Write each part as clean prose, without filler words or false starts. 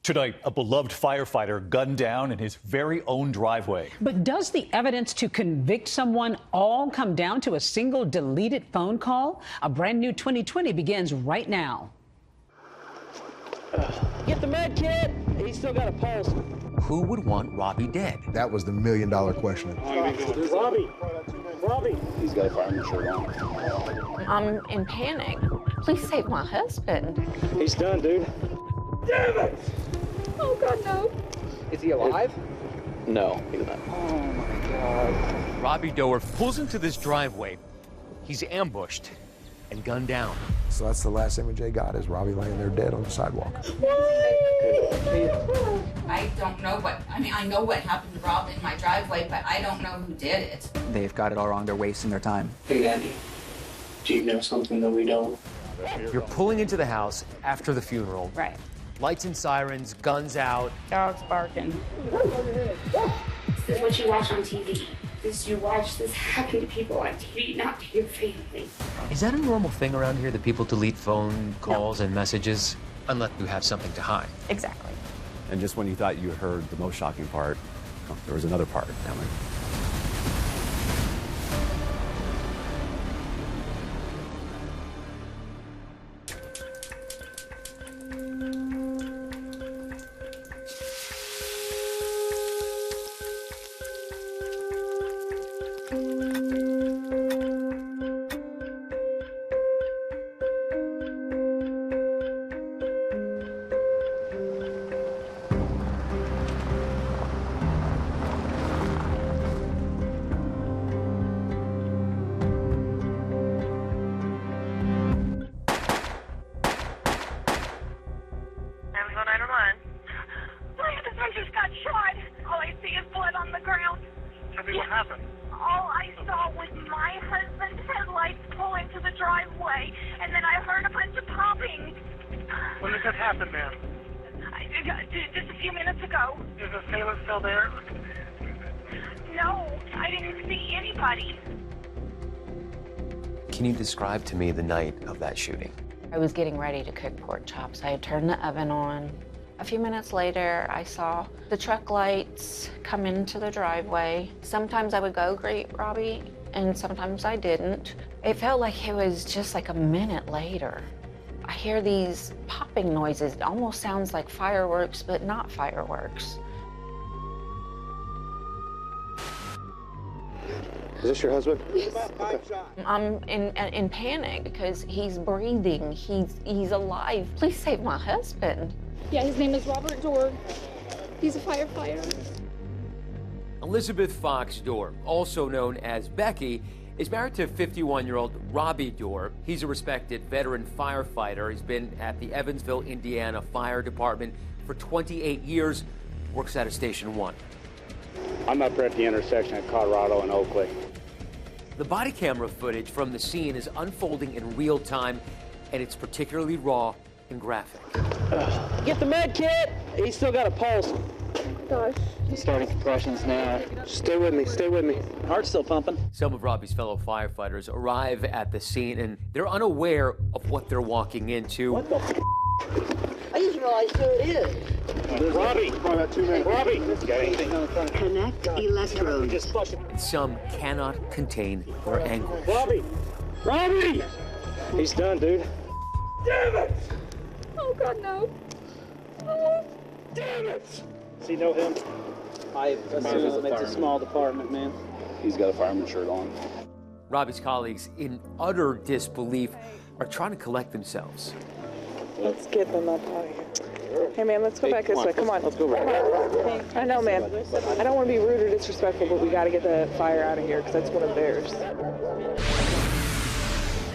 Tonight, a beloved firefighter gunned down in his very own driveway. But does the evidence to convict someone all come down to a single deleted phone call? A brand new 2020 begins right now. Get the med kit. He's still got a pulse. Who would want Robbie dead? That was the million-dollar question. Robbie. He's got a fireman shirt on. I'm in panic. Please save my husband. He's done, dude. Damn it! Oh, God, no. Is he alive? No, he's not. Oh, my God. Robbie Doerr pulls into this driveway. He's ambushed and gunned down. So that's the last image they got, is Robbie laying there dead on the sidewalk. I don't know I know what happened to Rob in my driveway, but I don't know who did it. They've got it all wrong. They're wasting their time. Hey, Andy, do you know something that we don't? You're pulling into the house after the funeral. Right. Lights and sirens, guns out. Dogs barking. This is what you watch on TV. You watch this happen to people on TV, not to your family. Is that a normal thing around here, that people delete phone calls and messages unless you have something to hide? Exactly. And just when you thought you heard the most shocking part, there was another part coming. Just a few minutes ago. Is the assailant still there? No, I didn't see anybody. Can you describe to me the night of that shooting? I was getting ready to cook pork chops. I had turned the oven on. A few minutes later, I saw the truck lights come into the driveway. Sometimes I would go greet Robbie, and sometimes I didn't. It felt like it was just like a minute later. I hear these popping noises. It almost sounds like fireworks, but not fireworks. Is this your husband? Yes. Okay. I'm in panic because he's breathing. He's alive. Please save my husband. Yeah, his name is Robert Doerr. He's a firefighter. Elizabeth Fox Doerr, also known as Becky, is married to 51-year-old Robbie Doerr. He's a respected veteran firefighter. He's been at the Evansville, Indiana Fire Department for 28 years, works out of Station 1. I'm up here at the intersection of Colorado and Oakley. The body camera footage from the scene is unfolding in real time, and it's particularly raw and graphic. Get the med kit. He's still got a pulse. Gosh. He's starting compressions now. Stay with me, stay with me. Heart's still pumping. Some of Robbie's fellow firefighters arrive at the scene, and they're unaware of what they're walking into. What the f***? I just realized who it is. Robbie! Robbie! Connect electrode. Just flush it. And some cannot contain their anguish. Robbie! Robbie! He's done, dude. Damn it! Oh, God, no. Oh. Damn it! Does he know him? I assume it's a small department, man. He's got a fireman shirt on. Robbie's colleagues, in utter disbelief, are trying to collect themselves. Let's get them up out of here. Hey, man, let's go back this way. Come on. Let's go back. I know, man. I don't want to be rude or disrespectful, but we got to get the fire out of here because that's one of theirs.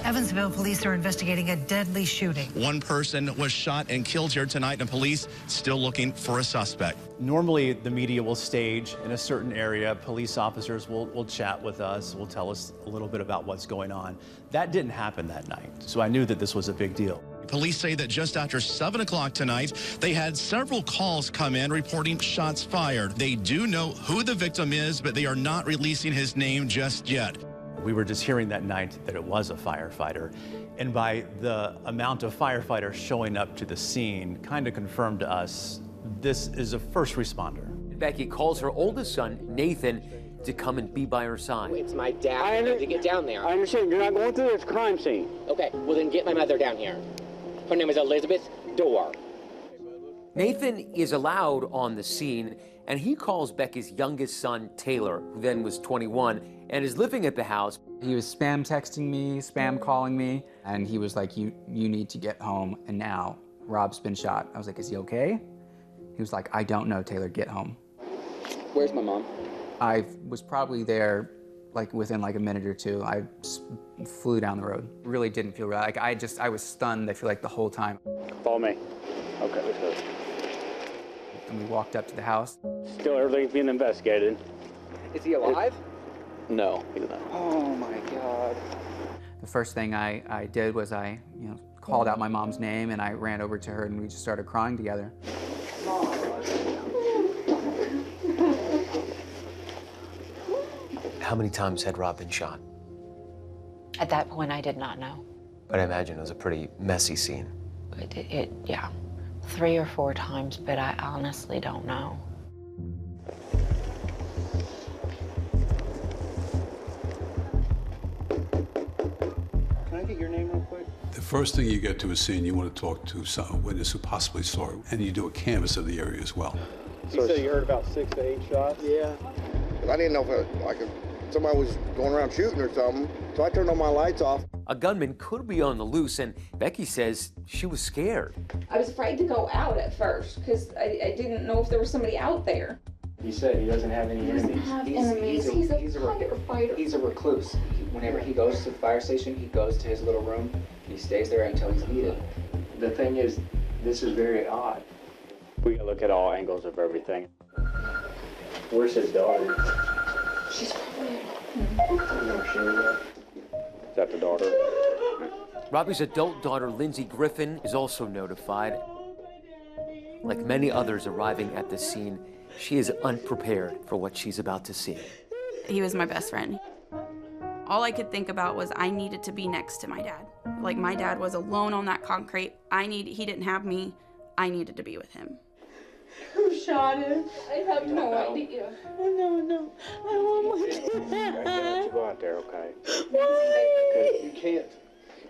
Evansville police are investigating a deadly shooting. One person was shot and killed here tonight, and police still looking for a suspect. Normally, the media will stage in a certain area. Police officers will chat with us, will tell us a little bit about what's going on. That didn't happen that night, so I knew that this was a big deal. Police say that just after 7 o'clock tonight, they had several calls come in reporting shots fired. They do know who the victim is, but they are not releasing his name just yet. We were just hearing that night that it was a firefighter, and by the amount of firefighters showing up to the scene, kind of confirmed to us This is a first responder. Becky calls her oldest son, Nathan, to come and be by her side. It's my dad. I need to get down there. I understand. You're not going through this crime scene. Okay, well then get my mother down here. Her name is Elizabeth Doerr. Nathan is allowed on the scene, and he calls Becky's youngest son, Taylor, who then was 21, and is living at the house. He was spam texting me, spam calling me, and he was like, you need to get home, and now Rob's been shot. I was like, is he okay? He was like, I don't know, Taylor, get home. Where's my mom? I was probably there like within like a minute or two. I flew down the road. Really didn't feel right. Like I was stunned, I feel like, the whole time. Follow me. Okay, let's go. And we walked up to the house. Still, everything's being investigated. Is he alive? No, he's not. Oh my God. The first thing I did was I called out my mom's name, and I ran over to her, and we just started crying together. How many times had Rob been shot? At that point, I did not know. But I imagine it was a pretty messy scene. Yeah, 3 or 4 times, but I honestly don't know. Can I get your name real quick? The first thing you get to a scene, you want to talk to some witness who possibly saw it, and you do a canvass of the area as well. You said you heard about 6 to 8 shots? Yeah. I didn't know if somebody was going around shooting or something, so I turned all my lights off. A gunman could be on the loose, and Becky says she was scared. I was afraid to go out at first because I didn't know if there was somebody out there. You said he doesn't have any enemies. He doesn't have enemies. He's a firefighter. He's a recluse. Whenever he goes to the fire station, he goes to his little room. He stays there until he's needed. The thing is, this is very odd. We can look at all angles of everything. Where's his daughter? She's probably Is that the daughter? Robbie's adult daughter, Linsey Griffin, is also notified. Like many others arriving at the scene, she is unprepared for what she's about to see. He was my best friend. All I could think about was I needed to be next to my dad. Like, my dad was alone on that concrete. He didn't have me. I needed to be with him. Who shot him? I have no idea. No. I want my dad. You go out there, okay? Why? You can't.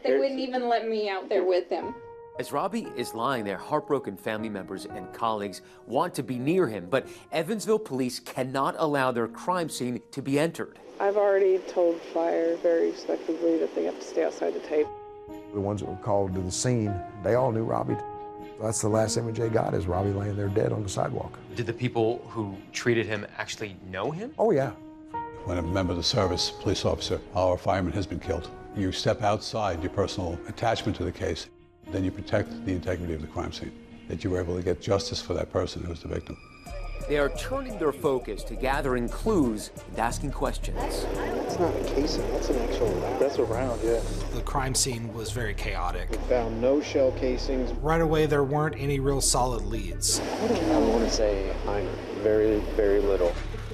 They wouldn't even let me out there with him. As Robbie is lying there, heartbroken family members and colleagues want to be near him, but Evansville police cannot allow their crime scene to be entered. I've already told fire very respectfully that they have to stay outside the tape. The ones that were called to the scene, they all knew Robbie. That's the last image they got, is Robbie laying there dead on the sidewalk. Did the people who treated him actually know him? Oh, yeah. When a member of the service, police officer, or fireman has been killed, you step outside your personal attachment to the case, then you protect the integrity of the crime scene, that you were able to get justice for that person who was the victim. They are turning their focus to gathering clues and asking questions. That's not a casing, that's an actual round. That's a round, yeah. The crime scene was very chaotic. We found no shell casings. Right away, there weren't any real solid leads. I want to say I'm very, very little.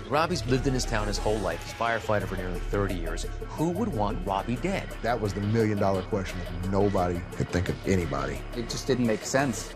Robbie's lived in his town his whole life. He's a firefighter for nearly 30 years. Who would want Robbie dead? That was the million-dollar question. Nobody could think of anybody. It just didn't make sense.